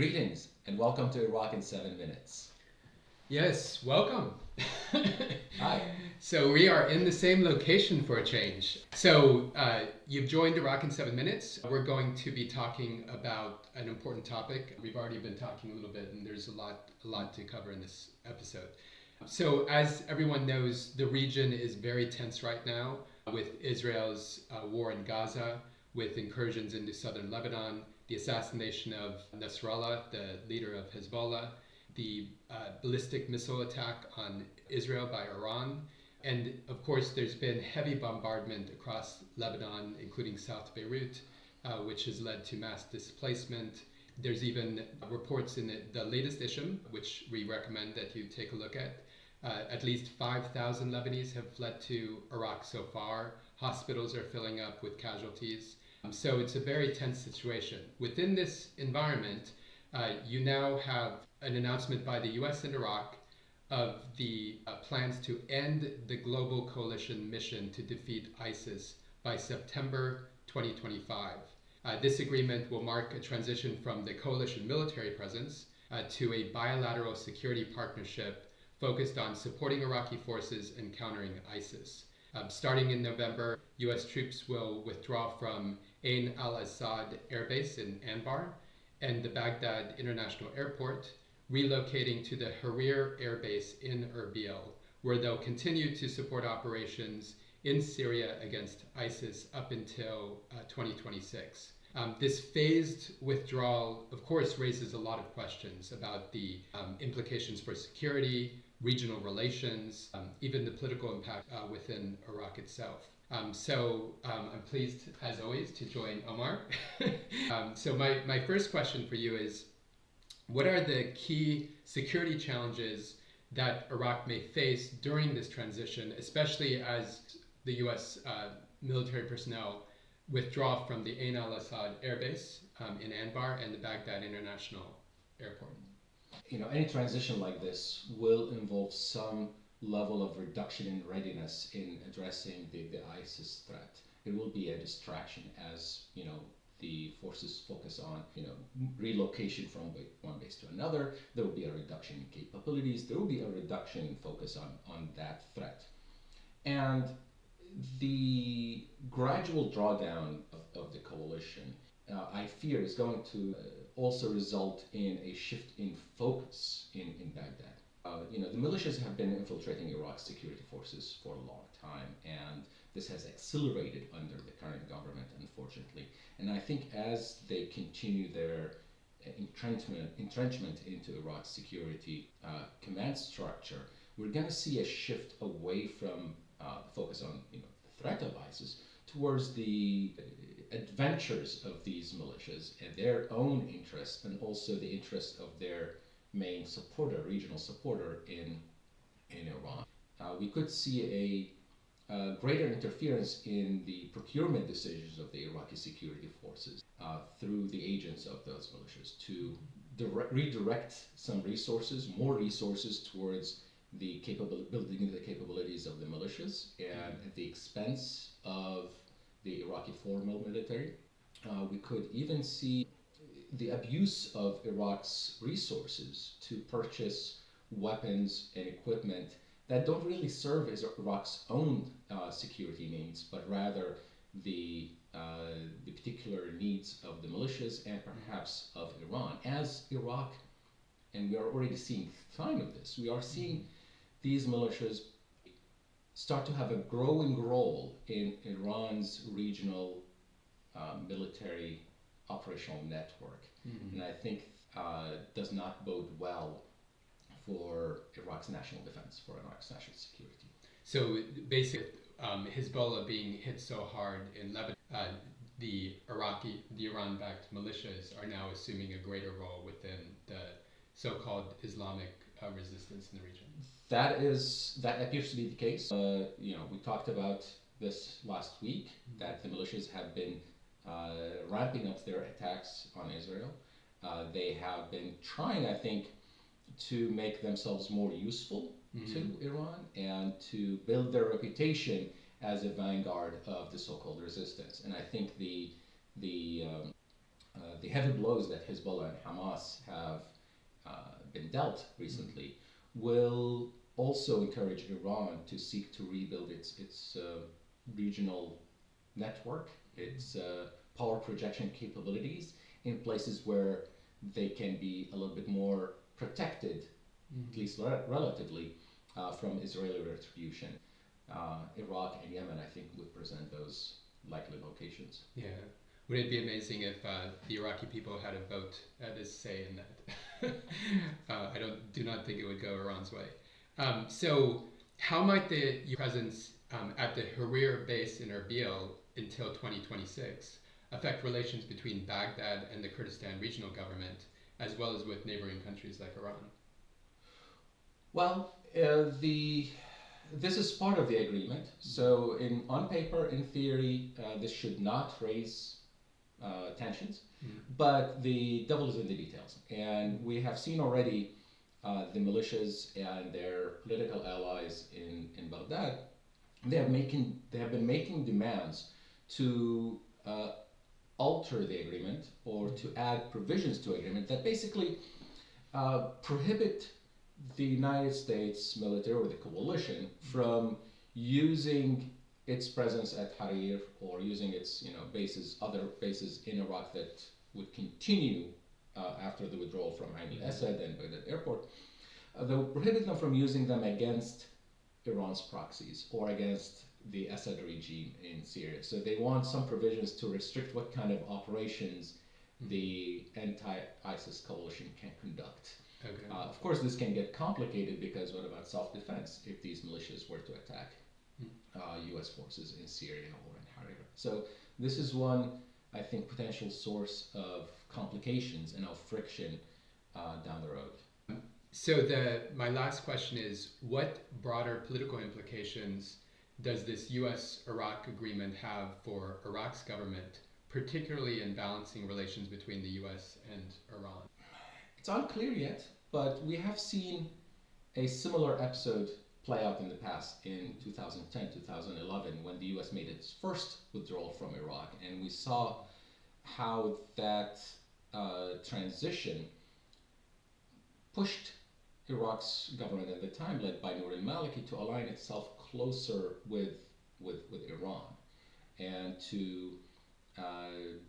Greetings and welcome to Iraq in 7 minutes. Yes, welcome. Hi. So we are in the same location for a change. So you've joined Iraq in 7 minutes. We're going to be talking about an important topic. We've already been talking a little bit, and there's a lot to cover in this episode. So as everyone knows, the region is very tense right now with Israel's war in Gaza, with incursions into southern Lebanon, the assassination of Nasrallah, the leader of Hezbollah, the ballistic missile attack on Israel by Iran. And of course, there's been heavy bombardment across Lebanon, including South Beirut, which has led to mass displacement. There's even reports in the latest issue, which we recommend that you take a look at. At least 5,000 Lebanese have fled to Iraq so far. Hospitals are filling up with casualties. So it's a very tense situation. Within this environment, you now have an announcement by the US and Iraq of the plans to end the global coalition mission to defeat ISIS by September 2025. This agreement will mark a transition from the coalition military presence to a bilateral security partnership focused on supporting Iraqi forces and countering ISIS. Starting in November, US troops will withdraw from Ain al-Assad Air Base in Anbar and the Baghdad International Airport, relocating to the Harir Air Base in Erbil, where they'll continue to support operations in Syria against ISIS up until 2026. This phased withdrawal, of course, raises a lot of questions about the implications for security, regional relations, even the political impact within Iraq itself. So I'm pleased, as always, to join Omar. So my first question for you is, what are the key security challenges that Iraq may face during this transition, especially as the US military personnel withdraw from the Ain al-Assad Air Base in Anbar and the Baghdad International Airport? Any transition like this will involve some level of reduction in readiness in addressing the ISIS threat. It will be a distraction as, the forces focus on, relocation from one base to another. There will be a reduction in capabilities. There will be a reduction in focus on that threat. And the gradual drawdown of the coalition, I fear, is going to also result in a shift in focus in Baghdad. The militias have been infiltrating Iraq's security forces for a long time, and this has accelerated under the current government, unfortunately. And I think as they continue their entrenchment into Iraq's security command structure, we're going to see a shift away from focus on the threat of ISIS towards the adventures of these militias and their own interests, and also the interests of their main supporter, regional supporter in Iran. We could see a greater interference in the procurement decisions of the Iraqi security forces through the agents of those militias to redirect some resources, more resources towards the building the capabilities of the militias, and at the expense of the Iraqi formal military. We could even see the abuse of Iraq's resources to purchase weapons and equipment that don't really serve as Iraq's own security needs, but rather the particular needs of the militias and perhaps of Iran. As Iraq, and we are already seeing sign of this, we are seeing these militias start to have a growing role in Iran's regional military operational network. And I think does not bode well for Iraq's national defense, for Iraq's national security. So basically, Hezbollah being hit so hard in Lebanon, the Iran-backed militias are now assuming a greater role within the so-called Islamic resistance in the region. That appears to be the case. We talked about this last week, that the militias have been ramping up their attacks on Israel. They have been trying, I think, to make themselves more useful to Iran and to build their reputation as a vanguard of the so-called resistance. And I think the the heavy blows that Hezbollah and Hamas have been dealt recently will also encourage Iran to seek to rebuild its regional network, its power projection capabilities in places where they can be a little bit more protected, at least relatively, from Israeli retribution. Iraq and Yemen, I think, would present those likely locations. Yeah. Would it be amazing if the Iraqi people had a vote, had a say in that? Do not think it would go Iran's way. So, how might the US presence at the Harir base in Erbil until 2026 affect relations between Baghdad and the Kurdistan regional government, as well as with neighboring countries like Iran? Well, this is part of the agreement. So, on paper, in theory, this should not raise tensions, but the devil is in the details. And we have seen already the militias and their political allies in Baghdad. They have been making demands to alter the agreement or to add provisions to agreement that basically prohibit the United States military or the coalition from using its presence at Harir or using its other bases in Iraq that would continue after the withdrawal from Ain al-Assad and Baghdad airport. They would prohibit them from using them against Iran's proxies or against the Assad regime in Syria. So they want some provisions to restrict what kind of operations the anti-ISIS coalition can conduct. Okay. Of course, this can get complicated because what about self-defense if these militias were to attack U.S. forces in Syria or in Harir? So this is one, I think, potential source of complications and of friction down the road. So my last question is, what broader political implications does this U.S.-Iraq agreement have for Iraq's government, particularly in balancing relations between the U.S. and Iran? It's unclear yet, but we have seen a similar episode play out in the past in 2010, 2011, when the U.S. made its first withdrawal from Iraq, and we saw how that transition pushed Iraq's government at the time, led by Nouri al-Maliki, to align itself closer with Iran and to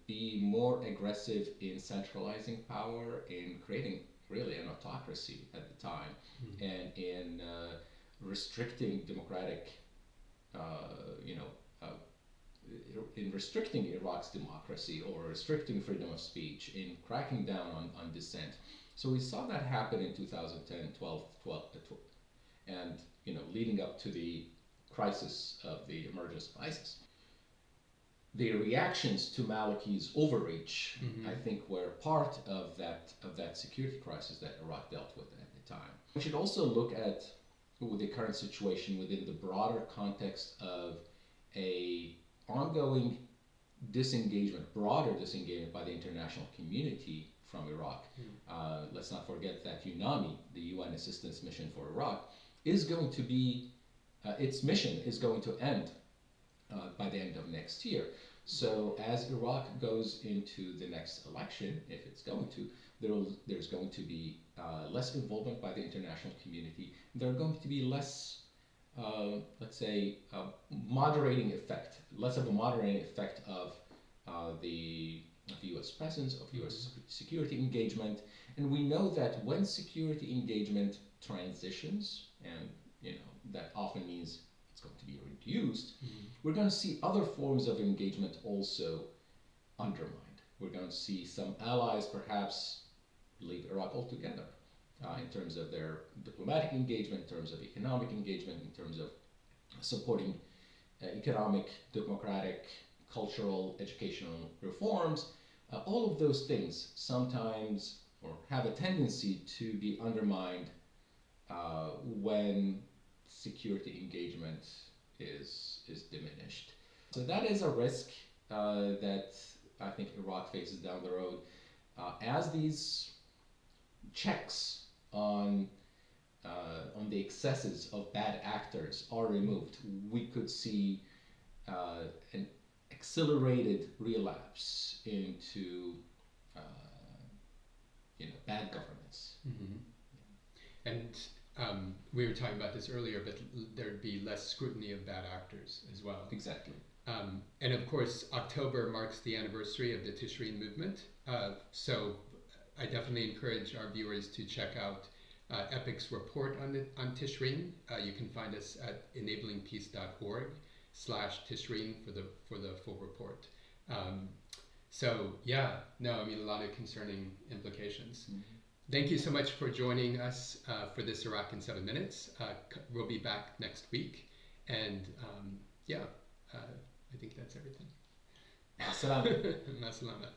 be more aggressive in centralizing power, in creating really an autocracy at the time, and in restricting democratic, in restricting Iraq's democracy or restricting freedom of speech, in cracking down on dissent. So we saw that happen in 2010, 12, and leading up to the crisis of the emergence of ISIS. The reactions to Maliki's overreach, I think, were part of that security crisis that Iraq dealt with at the time. We should also look at the current situation within the broader context of a ongoing broader disengagement by the international community from Iraq. Let's not forget that UNAMI, the UN Assistance Mission for Iraq, is going to be, its mission is going to end by the end of next year. So as Iraq goes into the next election, if it's going to, there's going to be less involvement by the international community. There are going to be less, let's say, moderating effect, less of a moderating effect of the U.S. presence, of U.S. security engagement. And we know that when security engagement transitions, and that often means it's going to be reduced, we're going to see other forms of engagement also undermined. We're going to see some allies perhaps leave Iraq altogether in terms of their diplomatic engagement, in terms of economic engagement, in terms of supporting economic, democratic, cultural, educational reforms. All of those things sometimes or have a tendency to be undermined when security engagement is diminished. So that is a risk that I think Iraq faces down the road. As these checks on the excesses of bad actors are removed, we could see an accelerated relapse into we were talking about this earlier, but there'd be less scrutiny of bad actors as well. Exactly. And of course, October marks the anniversary of the Tishreen movement. So I definitely encourage our viewers to check out EPIC's report on Tishreen. You can find us at enablingpeace.org/Tishreen for the full report. So yeah, no, I mean, a lot of concerning implications. Mm-hmm. Thank you so much for joining us for this Iraq in 7 minutes. We'll be back next week. And I think that's everything. Assalamu. Masalama.